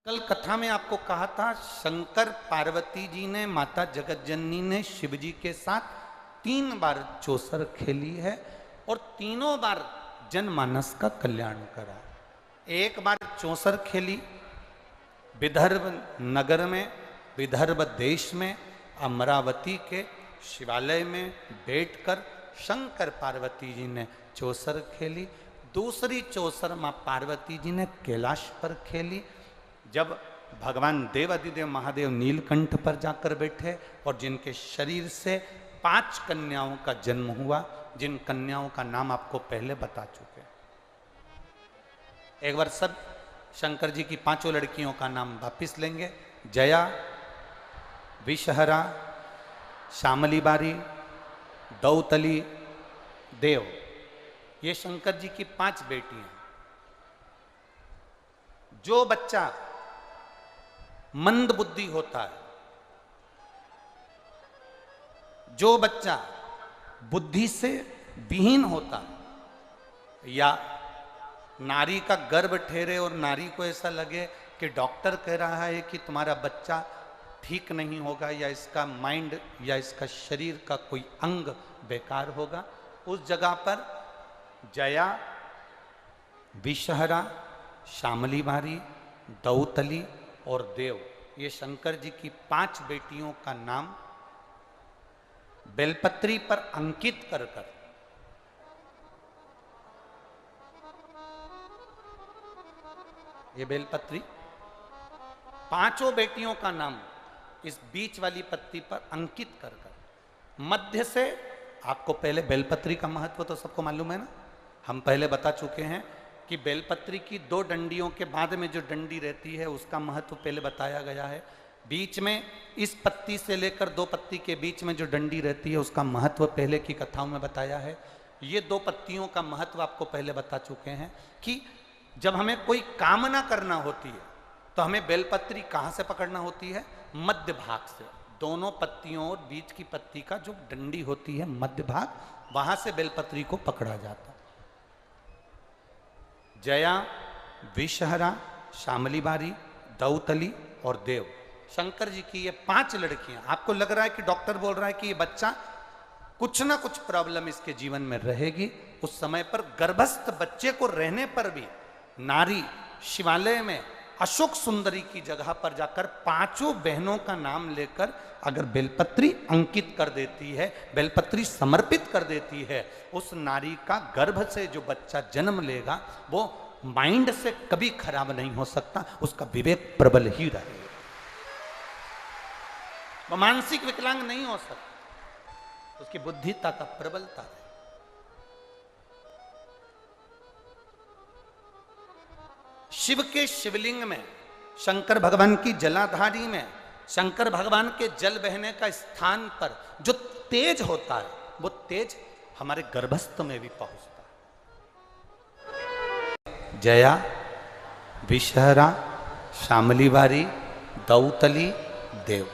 कल कथा में आपको कहा था शंकर पार्वती जी ने, माता जगत जननी ने शिव जी के साथ 3 बार चौसर खेली है और तीनों बार जनमानस का कल्याण करा। एक बार चौसर खेली विदर्भ नगर में, विदर्भ देश में, अमरावती के शिवालय में बैठकर शंकर पार्वती जी ने चौसर खेली। दूसरी चौसर माँ पार्वती जी ने कैलाश पर खेली, जब भगवान देवाधिदेव महादेव नीलकंठ पर जाकर बैठे और जिनके शरीर से 5 कन्याओं का जन्म हुआ, जिन कन्याओं का नाम आपको पहले बता चुके। एक बार सब शंकर जी की 5 लड़कियों का नाम वापिस लेंगे। जया, विषहरा, श्यामली बारी, दौतली, देव, ये शंकर जी की 5 बेटियां। जो बच्चा मंद बुद्धि होता है, जो बच्चा बुद्धि से विहीन होता है, या नारी का गर्भ ठहरे और नारी को ऐसा लगे कि डॉक्टर कह रहा है कि तुम्हारा बच्चा ठीक नहीं होगा, या इसका माइंड या इसका शरीर का कोई अंग बेकार होगा, उस जगह पर जया, विषहरा, श्यामली बारी, दौतली और देव, ये शंकर जी की 5 बेटियों का नाम बेलपत्री पर अंकित कर कर ये बेलपत्री 5 बेटियों का नाम इस बीच वाली पत्ती पर अंकित कर कर मध्य से, आपको पहले बेलपत्री का महत्व तो सबको मालूम है ना, हम पहले बता चुके हैं कि बेलपत्री की 2 डंडियों के बाद में जो डंडी रहती है उसका महत्व पहले बताया गया है। बीच में इस पत्ती से लेकर 2 पत्ती के बीच में जो डंडी रहती है उसका महत्व पहले की कथाओं में बताया है। ये 2 पत्तियों का महत्व आपको पहले बता चुके हैं कि जब हमें कोई कामना करना होती है तो हमें बेलपत्री कहाँ से पकड़ना होती है? मध्य भाग से। दोनों पत्तियों और बीच की पत्ती का जो डंडी होती है मध्य भाग, वहां से बेलपत्री को पकड़ा जाता है। जया, विषहरा, श्यामली बारी, दौतली और देव, शंकर जी की ये 5 लड़कियां। आपको लग रहा है कि डॉक्टर बोल रहा है कि ये बच्चा कुछ ना कुछ प्रॉब्लम इसके जीवन में रहेगी, उस समय पर गर्भस्थ बच्चे को रहने पर भी नारी शिवालय में अशोक सुंदरी की जगह पर जाकर 5 बहनों का नाम लेकर अगर बेलपत्री अंकित कर देती है, बेलपत्री समर्पित कर देती है, उस नारी का गर्भ से जो बच्चा जन्म लेगा वो माइंड से कभी खराब नहीं हो सकता, उसका विवेक प्रबल ही रहेगा, वो मानसिक विकलांग नहीं हो सकता, उसकी बुद्धिता का प्रबलता है। शिव के शिवलिंग में, शंकर भगवान की जलाधारी में, शंकर भगवान के जल बहने का स्थान पर जो तेज होता है वो तेज हमारे गर्भस्थ में भी पहुंचता है। जया, विषहरा, श्यामली बारी, दौतली, देव,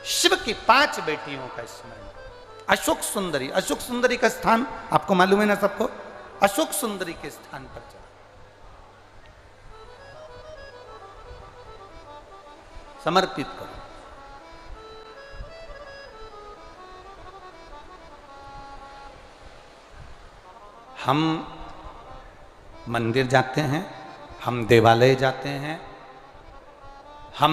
शिव की 5 बेटियों का स्मरण। अशोक सुंदरी, अशोक सुंदरी का स्थान आपको मालूम है ना सबको, अशोक सुंदरी के स्थान पर चला, समर्पित करो। हम मंदिर जाते हैं, हम देवालय जाते हैं, हम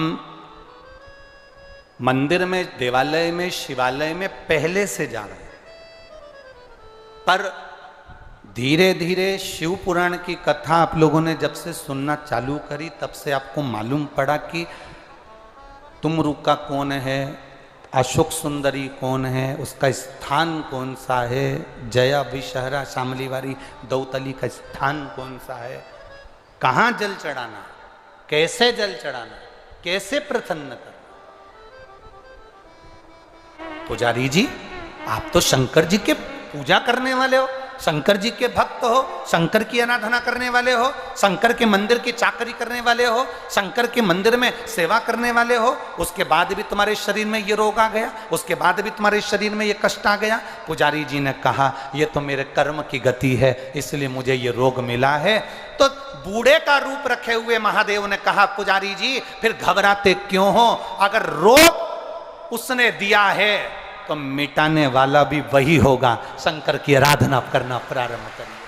मंदिर में, देवालय में, शिवालय में पहले से जा रहे हैं, पर धीरे धीरे शिव पुराण की कथा आप लोगों ने जब से सुनना चालू करी तब से आपको मालूम पड़ा कि तुमरुका कौन है, अशोक सुंदरी कौन है, उसका स्थान कौन सा है, जया, विषहरा, श्यामली बारी, दौतली का स्थान कौन सा है, कहाँ जल चढ़ाना, कैसे जल चढ़ाना, कैसे प्रसन्न करना। पुजारी जी, आप तो शंकर जी के पूजा करने वाले हो, शंकर जी के भक्त हो, शंकर की आराधना करने वाले हो, शंकर के मंदिर की चाकरी करने वाले हो, शंकर के मंदिर में सेवा करने वाले हो, उसके बाद भी तुम्हारे शरीर में ये रोग आ गया, उसके बाद भी तुम्हारे शरीर में ये कष्ट आ गया। पुजारी जी ने कहा ये तो मेरे कर्म की गति है, इसलिए मुझे ये रोग मिला है। तो बूढ़े का रूप रखे हुए महादेव ने कहा पुजारी जी फिर घबराते क्यों हो, अगर रोग उसने दिया है तो मिटाने वाला भी वही होगा, शंकर की आराधना करना प्रारंभ करिए।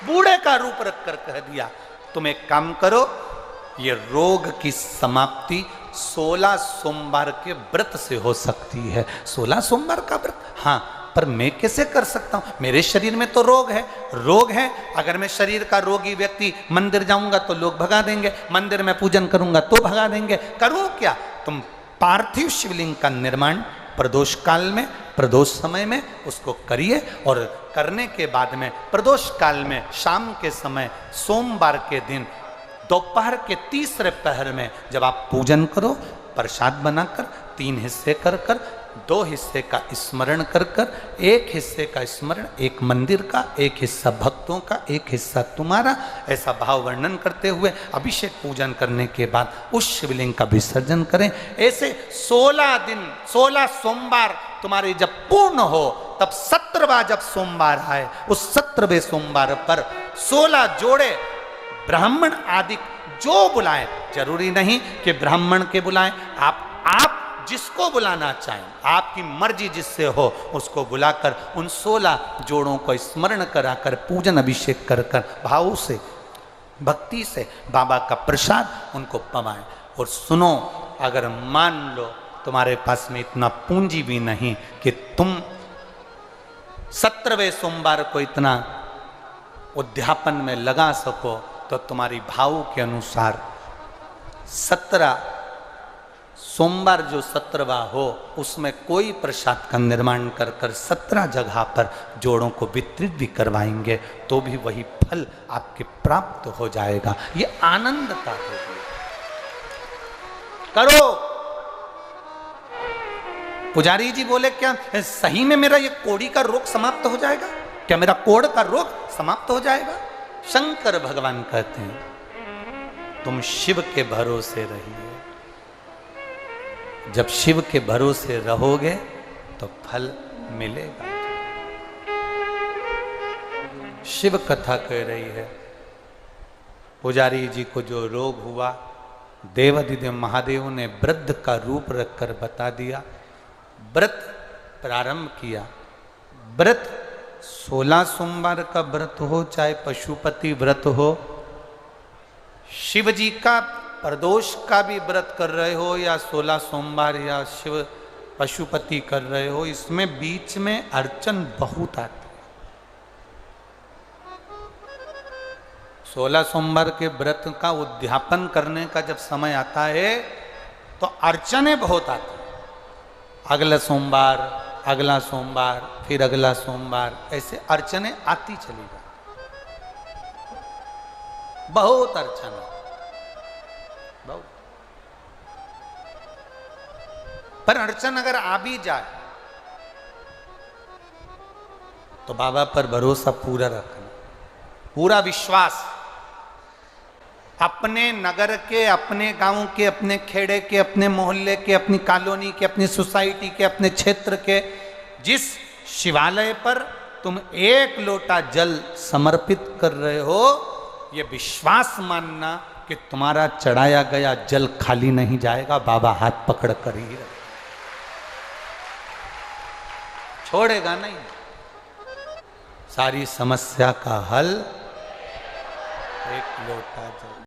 बूढ़े का रूप रखकर कह दिया तुम एक काम करो, ये रोग की समाप्ति 16 सोमवार के व्रत से हो सकती है। 16 सोमवार का व्रत? हाँ, पर मैं कैसे कर सकता हूं, मेरे शरीर में तो रोग है। अगर मैं शरीर का रोगी व्यक्ति मंदिर जाऊंगा तो लोग भगा देंगे, मंदिर में पूजन करूंगा तो भगा देंगे, करूं क्या? तुम पार्थिव शिवलिंग का निर्माण प्रदोष काल में, प्रदोष समय में उसको करिए, और करने के बाद में प्रदोष काल में शाम के समय सोमवार के दिन दोपहर के तीसरे पहर में जब आप पूजन करो, प्रसाद बनाकर 3 हिस्से कर 2 हिस्से का स्मरण कर 1 हिस्से का स्मरण एक मंदिर का, 1 हिस्सा भक्तों का, 1 हिस्सा तुम्हारा, ऐसा भाव वर्णन करते हुए अभिषेक पूजन करने के बाद उस शिवलिंग का विसर्जन करें। ऐसे 16 दिन, 16 सोमवार तुम्हारे जब पूर्ण हो, तब 17वां जब सोमवार आए, उस 17वें सोमवार पर 16 जोड़े ब्राह्मण आदि जो बुलाएं, जरूरी नहीं कि ब्राह्मण के बुलाएं, आप जिसको बुलाना चाहें, आपकी मर्जी जिससे हो उसको बुलाकर उन 16 जोड़ों को स्मरण कराकर पूजन अभिषेक कर भाव से, भक्ति से बाबा का प्रसाद उनको पवाएं। और सुनो, अगर मान लो तुम्हारे पास में इतना पूंजी भी नहीं कि तुम 17वें सोमवार को इतना उद्यापन में लगा सको, तो तुम्हारी भाव के अनुसार 17 सोमवार जो 17वां हो उसमें कोई प्रसाद का निर्माण कर 17 जगह पर जोड़ों को वितरित भी करवाएंगे, तो भी वही फल आपके प्राप्त हो जाएगा। ये आनंद का होगी। करो। पुजारी जी बोले क्या सही में मेरा ये कोड़ी का रोग समाप्त हो जाएगा? क्या मेरा कोढ़ का रोग समाप्त हो जाएगा? शंकर भगवान कहते हैं तुम शिव के भरोसे रहिए। जब शिव के भरोसे रहोगे तो फल मिलेगा। शिव कथा कह रही है पुजारी जी को जो रोग हुआ, देवाधिदेव महादेव ने वृद्ध का रूप रखकर बता दिया। व्रत प्रारंभ किया। व्रत 16 सोमवार का व्रत हो, चाहे पशुपति व्रत हो, शिव जी का प्रदोष का भी व्रत कर रहे हो, या 16 सोमवार या शिव पशुपति कर रहे हो, इसमें बीच में अड़चन बहुत आती है। 16 सोमवार के व्रत का उद्यापन करने का जब समय आता है तो अड़चनें बहुत आती हैं। अगला सोमवार, अगला सोमवार, फिर अगला सोमवार, ऐसे अड़चनें आती चली जाती, बहुत अड़चन, बहुत। पर अड़चन अगर आ भी जाए तो बाबा पर भरोसा पूरा रखना, पूरा विश्वास। अपने नगर के, अपने गांव के, अपने खेड़े के, अपने मोहल्ले के, अपनी कॉलोनी के, अपनी सोसाइटी के, अपने क्षेत्र के जिस शिवालय पर तुम 1 लोटा जल समर्पित कर रहे हो, ये विश्वास मानना कि तुम्हारा चढ़ाया गया जल खाली नहीं जाएगा। बाबा हाथ पकड़ कर ही रहे, छोड़ेगा नहीं। सारी समस्या का हल 1 लोटा जल।